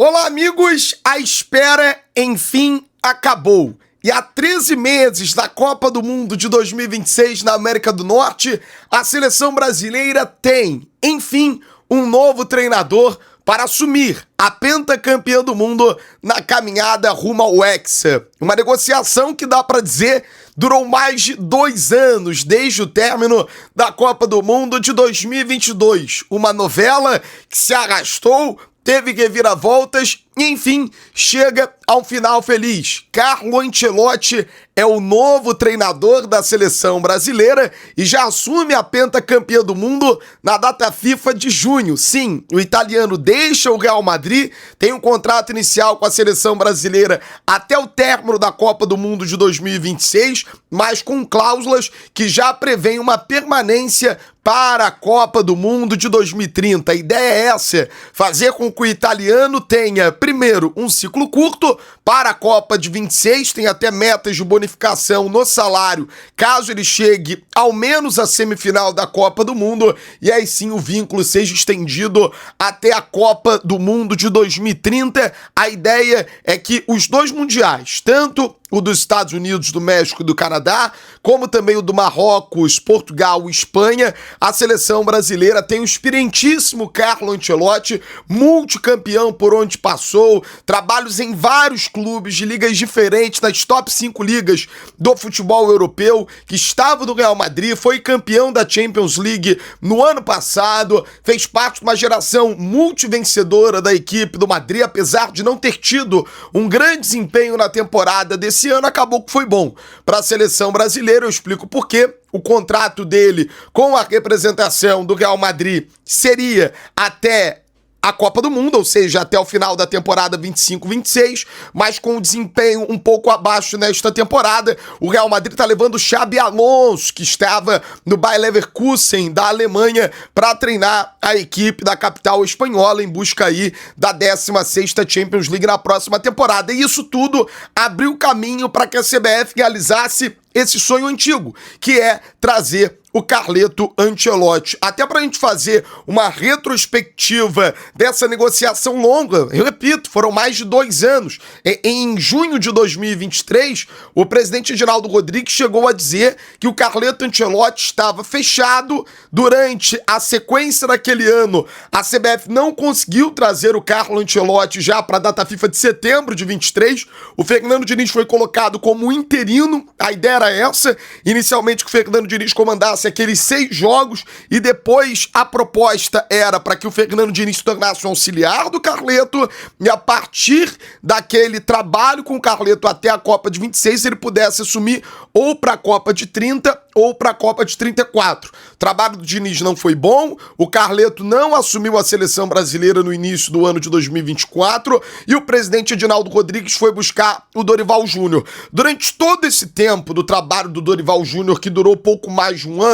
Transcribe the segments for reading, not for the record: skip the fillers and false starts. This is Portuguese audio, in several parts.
Olá, amigos! A espera, enfim, acabou. E há 13 meses da Copa do Mundo de 2026 na América do Norte, a seleção brasileira tem, enfim, um novo treinador para assumir a pentacampeã do mundo na caminhada rumo ao Hexa. Uma negociação que dá para dizer durou mais de 2 anos, desde o término da Copa do Mundo de 2022. Uma novela que se arrastou, teve reviravoltas e, enfim, chega a um final feliz. Carlo Ancelotti é o novo treinador da seleção brasileira e já assume a pentacampeã do mundo na data FIFA de junho. Sim, o italiano deixa o Real Madrid, tem um contrato inicial com a seleção brasileira até o término da Copa do Mundo de 2026, mas com cláusulas que já prevêem uma permanência para a Copa do Mundo de 2030. A ideia é essa, fazer com que o italiano tenha, primeiro, um ciclo curto para a Copa de 26, tem até metas de bonificação no salário, caso ele chegue ao menos à semifinal da Copa do Mundo, e aí sim o vínculo seja estendido até a Copa do Mundo de 2030. A ideia é que os dois mundiais, tanto o dos Estados Unidos, do México e do Canadá, como também o do Marrocos, Portugal e Espanha, a seleção brasileira tem o experientíssimo Carlo Ancelotti, multicampeão por onde passou, trabalhos em vários clubes de ligas diferentes, nas top 5 ligas do futebol europeu, que estava no Real Madrid, foi campeão da Champions League no ano passado, fez parte de uma geração multivencedora da equipe do Madrid, apesar de não ter tido um grande desempenho na temporada desse ano, acabou que foi bom para a seleção brasileira. Eu explico por quê. O contrato dele com a representação do Real Madrid seria até a Copa do Mundo, ou seja, até o final da temporada 25-26, mas com o desempenho um pouco abaixo nesta temporada. O Real Madrid está levando o Xabi Alonso, que estava no Bayer Leverkusen da Alemanha, para treinar a equipe da capital espanhola em busca aí da 16ª Champions League na próxima temporada. E isso tudo abriu caminho para que a CBF realizasse esse sonho antigo, que é trazer o Carleto Ancelotti. Até para a gente fazer uma retrospectiva dessa negociação longa, eu repito, foram mais de 2 anos. Em junho de 2023, o presidente Edinaldo Rodrigues chegou a dizer que o Carleto Ancelotti estava fechado. Durante a sequência daquele ano, a CBF não conseguiu trazer o Carlo Ancelotti já para a data FIFA de setembro de 23. O Fernando Diniz foi colocado como interino. A ideia era essa, inicialmente, que o Fernando Diniz comandasse aqueles 6 jogos, e depois a proposta era para que o Fernando Diniz se tornasse um auxiliar do Carleto, e a partir daquele trabalho com o Carleto até a Copa de 26, ele pudesse assumir ou para a Copa de 30 ou para a Copa de 34. O trabalho do Diniz não foi bom, o Carleto não assumiu a seleção brasileira no início do ano de 2024, e o presidente Edinaldo Rodrigues foi buscar o Dorival Júnior. Durante todo esse tempo do trabalho do Dorival Júnior, que durou pouco mais de um ano,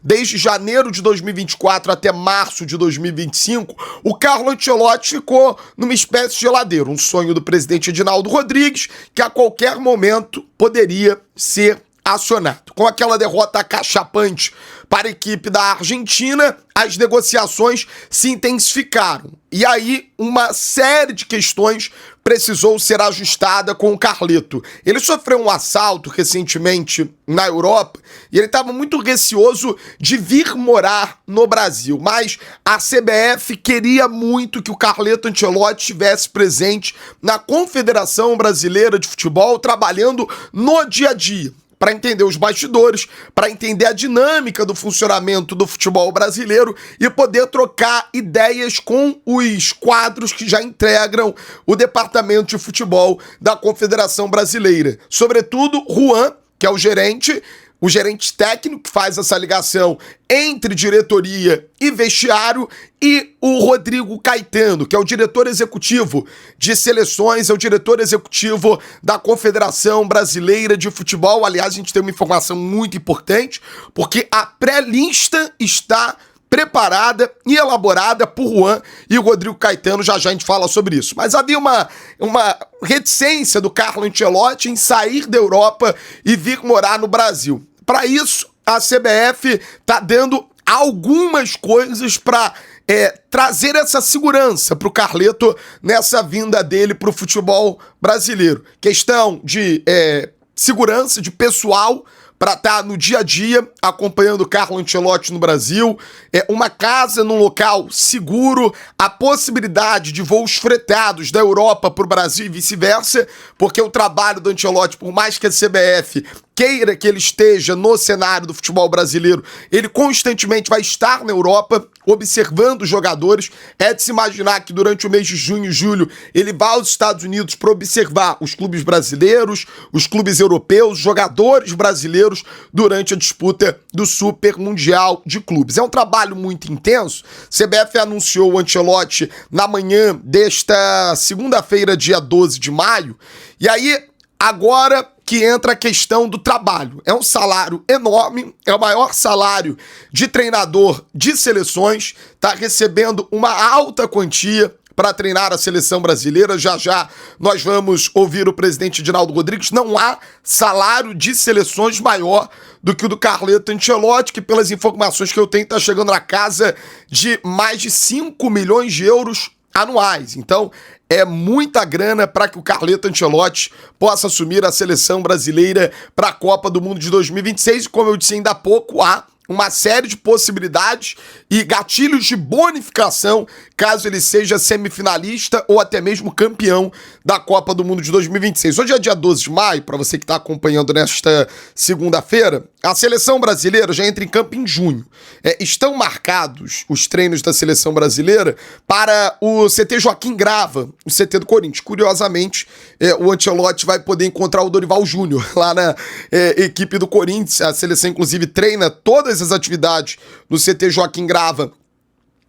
desde janeiro de 2024 até março de 2025, o Carlo Ancelotti ficou numa espécie de geladeiro, um sonho do presidente Edinaldo Rodrigues, que a qualquer momento poderia ser acionado. Com aquela derrota acachapante para a equipe da Argentina, as negociações se intensificaram. E aí, uma série de questões precisou ser ajustada com o Carleto. Ele sofreu um assalto recentemente na Europa e ele estava muito receoso de vir morar no Brasil, mas a CBF queria muito que o Carleto Ancelotti estivesse presente na Confederação Brasileira de Futebol, trabalhando no dia a dia, para entender os bastidores, para entender a dinâmica do funcionamento do futebol brasileiro e poder trocar ideias com os quadros que já integram o departamento de futebol da Confederação Brasileira. Sobretudo, Juan, que é o gerente técnico, que faz essa ligação entre diretoria e vestiário, e o Rodrigo Caetano, que é o diretor executivo de seleções, é o diretor executivo da Confederação Brasileira de Futebol. Aliás, a gente tem uma informação muito importante, porque a pré-lista está preparada e elaborada por Juan e o Rodrigo Caetano. Já a gente fala sobre isso. Mas havia uma reticência do Carlo Ancelotti em sair da Europa e vir morar no Brasil. Para isso, a CBF está dando algumas coisas para trazer essa segurança para o Carleto nessa vinda dele para o futebol brasileiro. Questão de segurança, de pessoal, para estar no dia a dia acompanhando o Carlo Ancelotti no Brasil, uma casa num local seguro, a possibilidade de voos fretados da Europa para o Brasil e vice-versa, porque o trabalho do Ancelotti, por mais que a CBF queira que ele esteja no cenário do futebol brasileiro, ele constantemente vai estar na Europa, observando os jogadores. É de se imaginar que durante o mês de junho e julho ele vai aos Estados Unidos para observar os clubes brasileiros, os clubes europeus, jogadores brasileiros durante a disputa do Super Mundial de Clubes. É um trabalho muito intenso. CBF anunciou o Ancelotti na manhã desta segunda-feira, dia 12 de maio, e aí agora que entra a questão do trabalho. É um salário enorme, é o maior salário de treinador de seleções, está recebendo uma alta quantia para treinar a seleção brasileira. Já já nós vamos ouvir o presidente Edinaldo Rodrigues. Não há salário de seleções maior do que o do Carleto Ancelotti, que pelas informações que eu tenho está chegando na casa de mais de 5 milhões de euros anuais. Então, é muita grana para que o Carleto Ancelotti possa assumir a seleção brasileira para a Copa do Mundo de 2026. E como eu disse ainda há pouco, há uma série de possibilidades e gatilhos de bonificação caso ele seja semifinalista ou até mesmo campeão da Copa do Mundo de 2026. Hoje é dia 12 de maio, para você que está acompanhando nesta segunda-feira, a seleção brasileira já entra em campo em junho. Estão marcados os treinos da seleção brasileira para o CT Joaquim Grava, o CT do Corinthians. Curiosamente, o Ancelotti vai poder encontrar o Dorival Júnior lá na equipe do Corinthians. A seleção, inclusive, treina todas as atividades no CT Joaquim Grava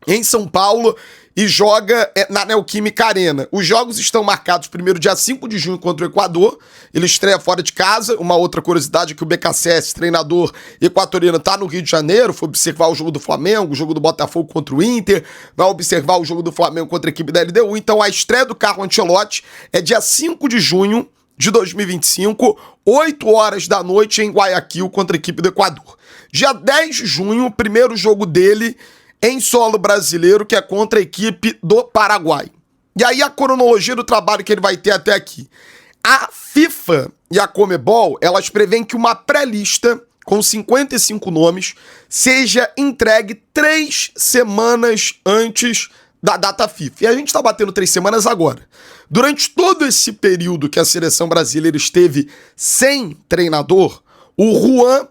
em São Paulo e joga na Neoquímica Arena. Os jogos estão marcados primeiro dia 5 de junho contra o Equador. Ele estreia fora de casa. Uma outra curiosidade é que o BKSS, treinador equatoriano, está no Rio de Janeiro, foi observar o jogo do Flamengo, o jogo do Botafogo contra o Inter, vai observar o jogo do Flamengo contra a equipe da LDU. Então a estreia do Carlo Ancelotti é dia 5 de junho de 2025, 8 horas da noite em Guayaquil contra a equipe do Equador. Dia 10 de junho, o primeiro jogo dele em solo brasileiro, que é contra a equipe do Paraguai. E aí a cronologia do trabalho que ele vai ter até aqui. A FIFA e a Conmebol, elas prevêem que uma pré-lista com 55 nomes seja entregue 3 semanas antes da data FIFA. E a gente está batendo 3 semanas agora. Durante todo esse período que a seleção brasileira esteve sem treinador, o Juan,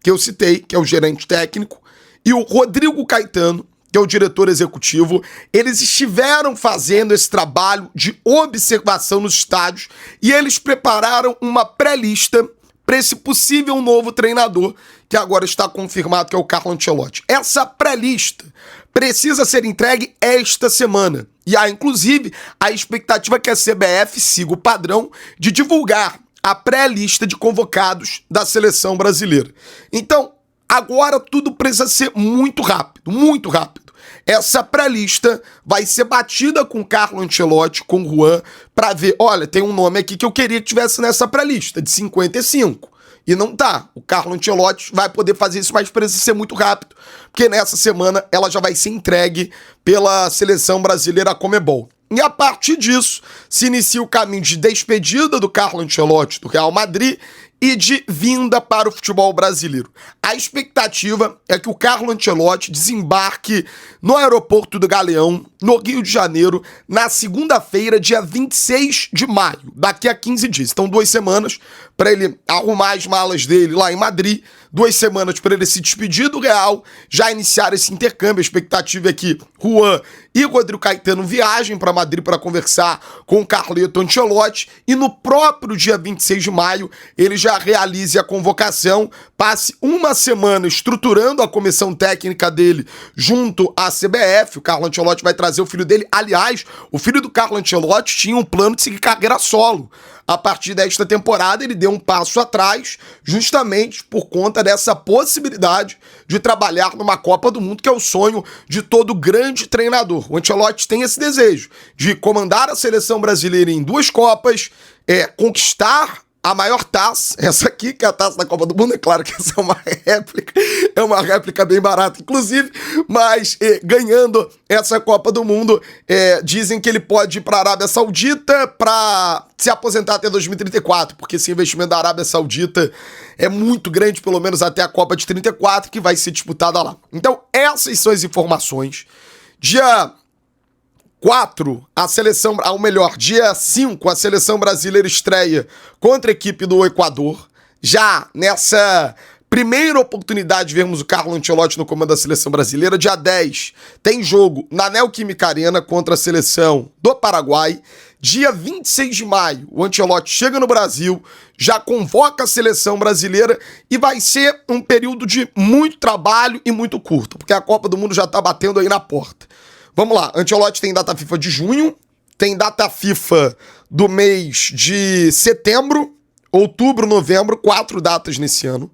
que eu citei, que é o gerente técnico, e o Rodrigo Caetano, que é o diretor executivo, eles estiveram fazendo esse trabalho de observação nos estádios e eles prepararam uma pré-lista para esse possível novo treinador, que agora está confirmado que é o Carlo Ancelotti. Essa pré-lista precisa ser entregue esta semana. E há, inclusive, a expectativa que a CBF siga o padrão de divulgar a pré-lista de convocados da seleção brasileira. Então, agora tudo precisa ser muito rápido, muito rápido. Essa pré-lista vai ser batida com o Carlo Ancelotti, com o Juan, para ver, olha, tem um nome aqui que eu queria que tivesse nessa pré-lista, de 55. E não tá. O Carlo Ancelotti vai poder fazer isso, mas precisa ser muito rápido, porque nessa semana ela já vai ser entregue pela seleção brasileira Conmebol. E a partir disso, se inicia o caminho de despedida do Carlo Ancelotti do Real Madrid e de vinda para o futebol brasileiro. A expectativa é que o Carlo Ancelotti desembarque no aeroporto do Galeão, no Rio de Janeiro, na segunda-feira, dia 26 de maio, daqui a 15 dias. Então, 2 semanas para ele arrumar as malas dele lá em Madrid, 2 semanas para ele se despedir do Real, já iniciar esse intercâmbio. A expectativa é que Juan e Rodrigo Caetano viajem para Madrid para conversar com o Carleto Ancelotti e no próprio dia 26 de maio ele já realize a convocação, passe uma semana estruturando a comissão técnica dele junto à CBF. O Carlo Ancelotti vai trazer o filho dele. Aliás, o filho do Carlo Ancelotti tinha um plano de seguir carreira solo. A partir desta temporada, ele deu um passo atrás, justamente por conta dessa possibilidade de trabalhar numa Copa do Mundo, que é o sonho de todo grande treinador. O Ancelotti tem esse desejo de comandar a seleção brasileira em 2 Copas, conquistar a maior taça, essa aqui, que é a taça da Copa do Mundo, é claro que essa é uma réplica bem barata, inclusive, mas ganhando essa Copa do Mundo, dizem que ele pode ir para a Arábia Saudita para se aposentar até 2034, porque esse investimento da Arábia Saudita é muito grande, pelo menos até a Copa de 34, que vai ser disputada lá. Então, essas são as informações. Dia 4, a seleção, ou melhor, dia 5, a seleção brasileira estreia contra a equipe do Equador. Já nessa primeira oportunidade de vermos o Carlo Ancelotti no comando da seleção brasileira. Dia 10, tem jogo na Neoquímica Arena contra a seleção do Paraguai. Dia 26 de maio, o Ancelotti chega no Brasil, já convoca a seleção brasileira e vai ser um período de muito trabalho e muito curto, porque a Copa do Mundo já tá batendo aí na porta. Vamos lá, Ancelotti tem data FIFA de junho, tem data FIFA do mês de setembro, outubro, novembro, 4 datas nesse ano.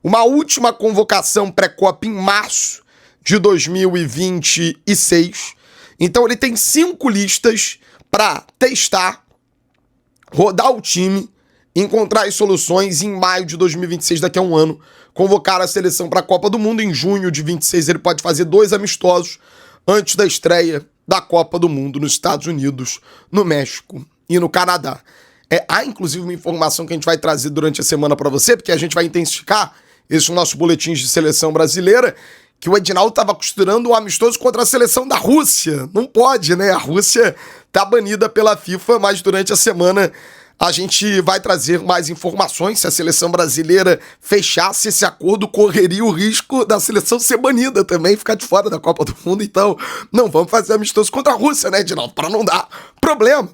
Uma última convocação pré-Copa em março de 2026. Então ele tem 5 listas para testar, rodar o time, encontrar as soluções e em maio de 2026, daqui a um ano, convocar a seleção para a Copa do Mundo. Em junho de 26 ele pode fazer 2 amistosos antes da estreia da Copa do Mundo nos Estados Unidos, no México e no Canadá. Há inclusive uma informação que a gente vai trazer durante a semana para você, porque a gente vai intensificar esses nossos boletins de seleção brasileira, que o Edinaldo estava costurando um amistoso contra a seleção da Rússia. Não pode, né? A Rússia tá banida pela FIFA, mas durante a semana a gente vai trazer mais informações. Se a seleção brasileira fechasse esse acordo, correria o risco da seleção ser banida também, ficar de fora da Copa do Mundo. Então, não vamos fazer amistoso contra a Rússia, né, Edinaldo? Para não dar problema.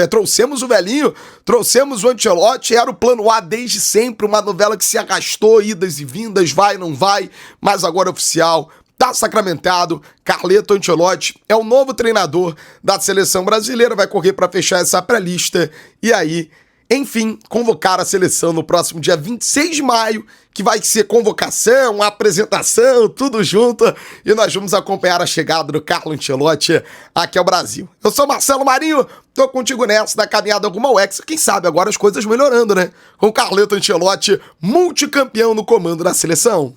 Trouxemos o velhinho, trouxemos o Ancelotti, era o plano A desde sempre, uma novela que se arrastou, idas e vindas, vai, não vai, mas agora é oficial, tá sacramentado. Carleto Ancelotti é o novo treinador da seleção brasileira, vai correr para fechar essa pré-lista e aí, enfim, convocar a seleção no próximo dia 26 de maio, que vai ser convocação, apresentação, tudo junto, e nós vamos acompanhar a chegada do Carlo Ancelotti aqui ao Brasil. Eu sou Marcelo Marinho, tô contigo nessa, da caminhada alguma UX, quem sabe agora as coisas melhorando, né? Com o Carleto Ancelotti, multicampeão no comando da seleção.